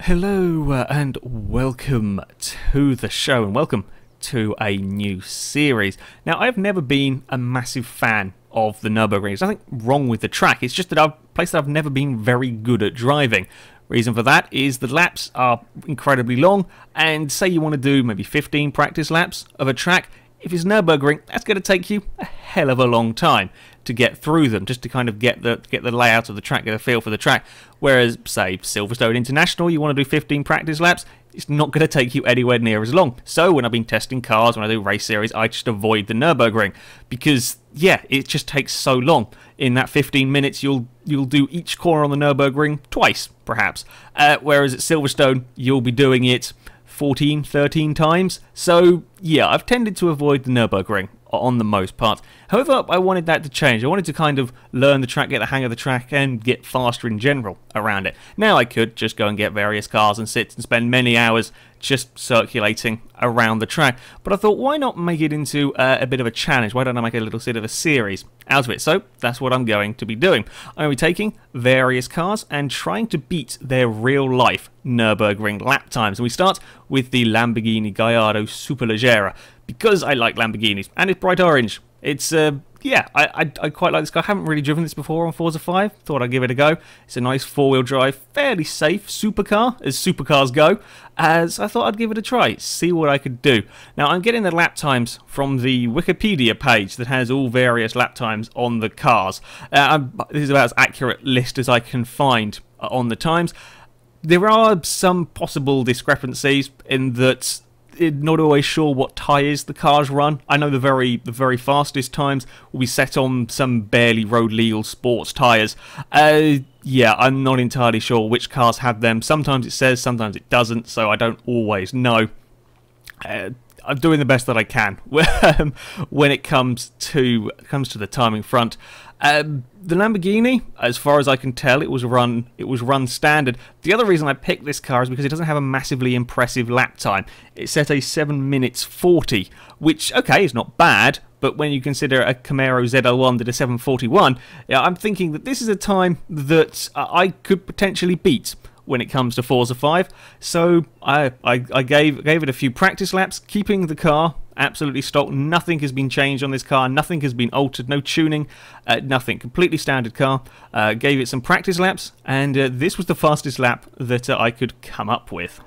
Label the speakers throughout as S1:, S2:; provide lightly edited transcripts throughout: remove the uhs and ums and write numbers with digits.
S1: Hello and welcome to the show, and welcome to a new series. Now, I've never been a massive fan of the Nurburgring. There's nothing wrong with the track, it's just that a place that I've never been very good at driving. Reason for that is the laps are incredibly long, and say you want to do maybe 15 practice laps of a track, if it's Nurburgring, that's going to take you a hell of a long time to get through them, just to kind of get the layout of the track, get a feel for the track. Whereas, say, Silverstone International, you want to do 15 practice laps, it's not going to take you anywhere near as long. So when I've been testing cars, when I do race series, I just avoid the Nurburgring because, yeah, it just takes so long. In that 15 minutes, you'll do each corner on the Nurburgring twice, perhaps. Whereas at Silverstone, you'll be doing it 14, 13 times. So, yeah, I've tended to avoid the Nurburgring on the most part. However, I wanted that to change. I wanted to kind of learn the track, get the hang of the track, and get faster in general around it. Now I could just go and get various cars and sit and spend many hours just circulating around the track. But I thought, why not make it into a bit of a challenge? Why don't I make a little bit of a series out of it? So that's what I'm going to be doing. I'm going to be taking various cars and trying to beat their real-life Nurburgring lap times. And we start with the Lamborghini Gallardo Superlaggera, because I like Lamborghinis, and it's bright orange. It's, yeah, I quite like this car. I haven't really driven this before on Forza 5. Thought I'd give it a go. It's a nice four-wheel drive, fairly safe supercar, as supercars go. So I thought I'd give it a try, see what I could do. Now, I'm getting the lap times from the Wikipedia page that has all various lap times on the cars. This is about as accurate list as I can find on the times. There are some possible discrepancies in that not always sure what tyres the cars run. I know the very fastest times will be set on some barely road legal sports tyres. Yeah, I'm not entirely sure which cars have them. Sometimes it says, sometimes it doesn't, so I don't always know. I'm doing the best that I can when it comes to the timing front. The Lamborghini, as far as I can tell, it was run standard. The other reason I picked this car is because it doesn't have a massively impressive lap time. It's set a 7 minutes 40, which, okay, is not bad, but when you consider a Camaro ZL1 did a 7:41, yeah, I'm thinking that this is a time that I could potentially beat when it comes to Forza 5. So I gave it a few practice laps, keeping the car absolutely stock. Nothing has been changed on this car, nothing has been altered, no tuning, nothing. Completely standard car. Gave it some practice laps, and this was the fastest lap that I could come up with.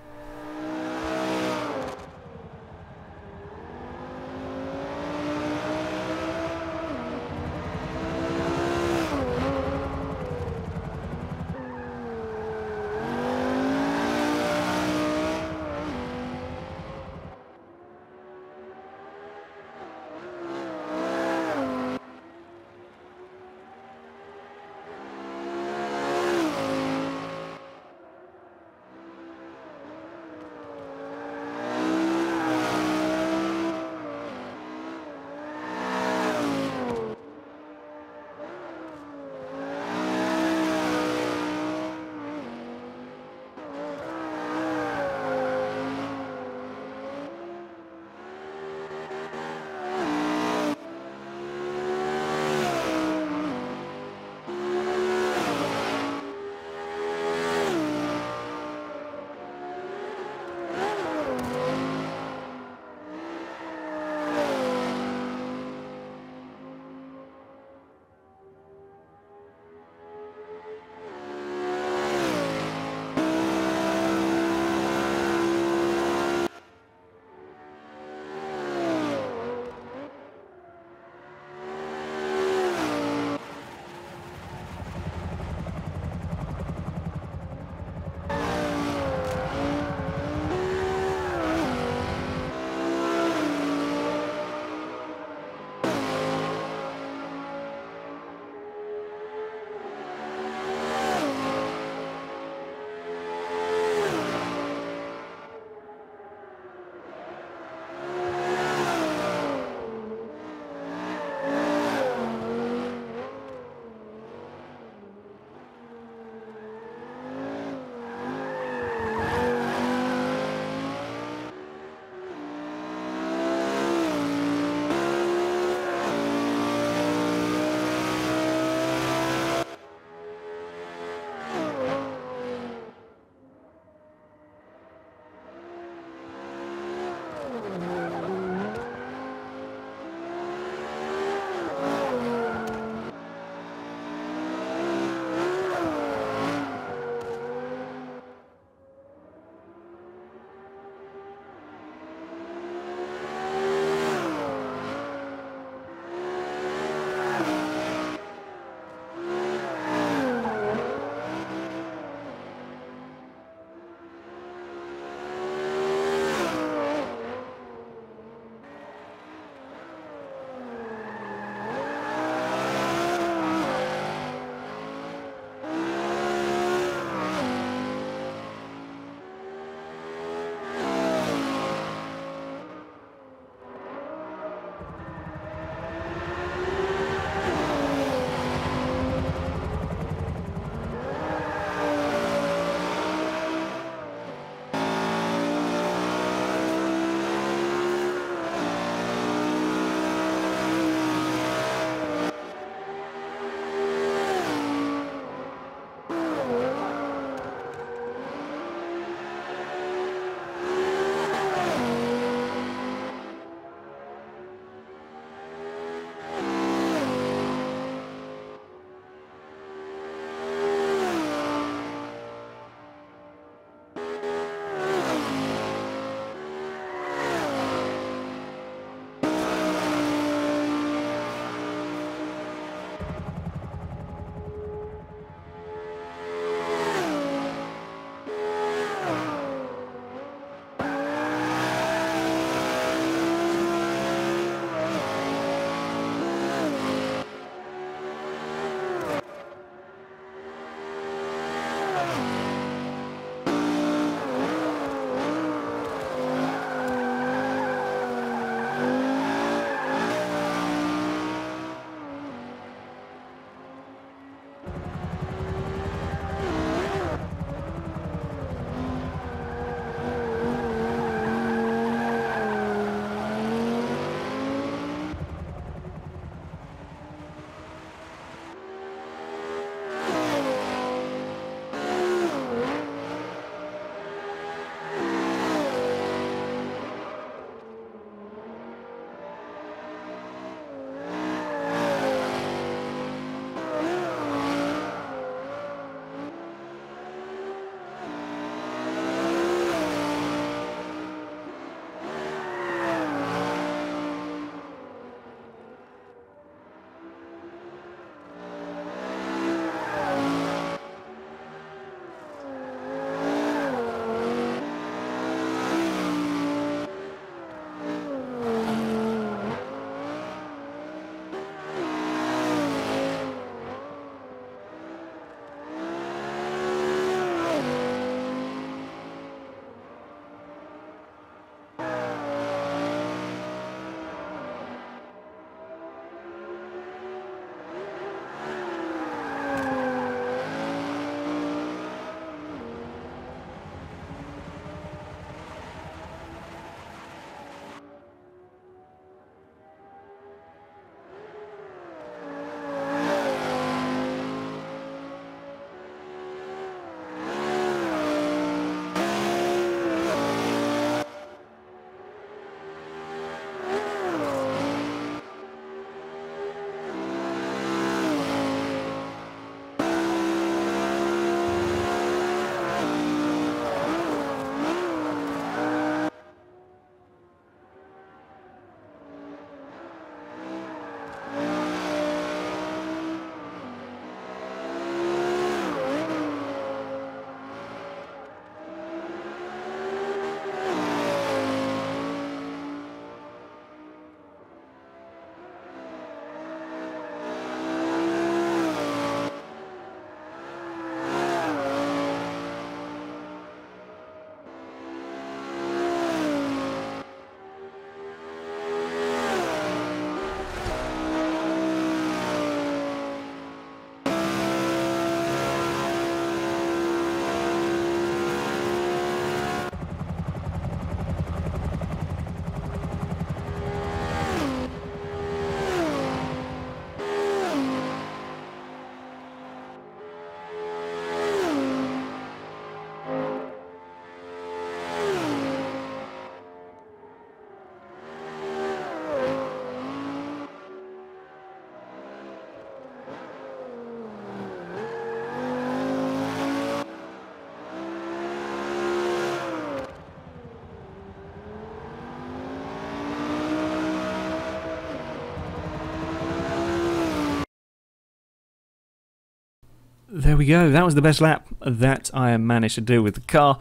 S1: there we go. That was the best lap that I managed to do with the car.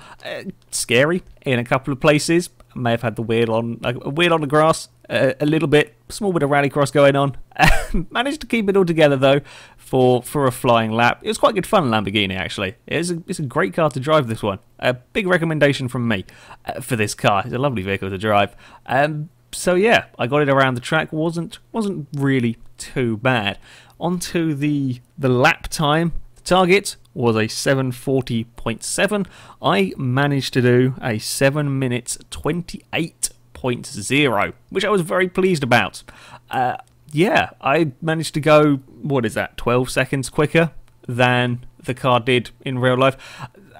S1: Scary in a couple of places. I may have had the wheel on the grass a little bit, small bit of rallycross going on. Managed to keep it all together though for a flying lap. It was quite good fun, Lamborghini actually. It's a great car to drive, this one. A big recommendation from me for this car. It's a lovely vehicle to drive. So yeah, I got it around the track. wasn't really too bad. Onto the lap time. The target was a 7:40.7. I managed to do a 7 minutes 28.0, which I was very pleased about. Yeah, I managed to go, what is that, 12 seconds quicker than the car did in real life.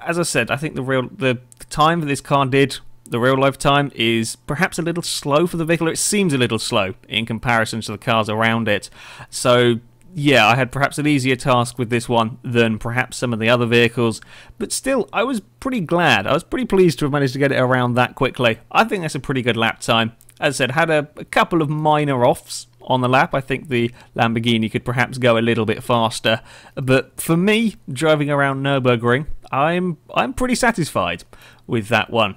S1: As I said, I think the time that this car did, the real life time, is perhaps a little slow for the vehicle. It seems a little slow in comparison to the cars around it. So yeah, I had perhaps an easier task with this one than perhaps some of the other vehicles, but still, I was pretty glad. I was pretty pleased to have managed to get it around that quickly. I think that's a pretty good lap time. As I said, had a couple of minor offs on the lap. I think the Lamborghini could perhaps go a little bit faster, but for me, driving around Nurburgring, I'm pretty satisfied with that one.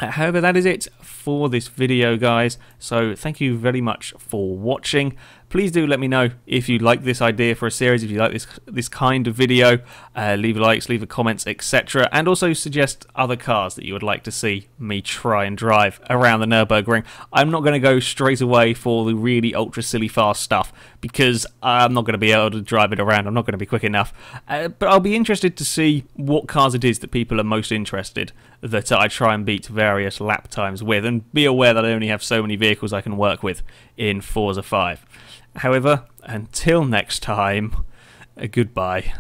S1: However, that is it for this video, guys. So thank you very much for watching. Please do let me know if you like this idea for a series, if you like this kind of video. Leave likes, leave comments, etc. And also suggest other cars that you would like to see me try and drive around the Nürburgring. I'm not going to go straight away for the really ultra silly fast stuff because I'm not going to be able to drive it around. I'm not going to be quick enough. But I'll be interested to see what cars it is that people are most interested that I try and beat various lap times with, and be aware that I only have so many vehicles I can work with in Forza 5. However, until next time, goodbye.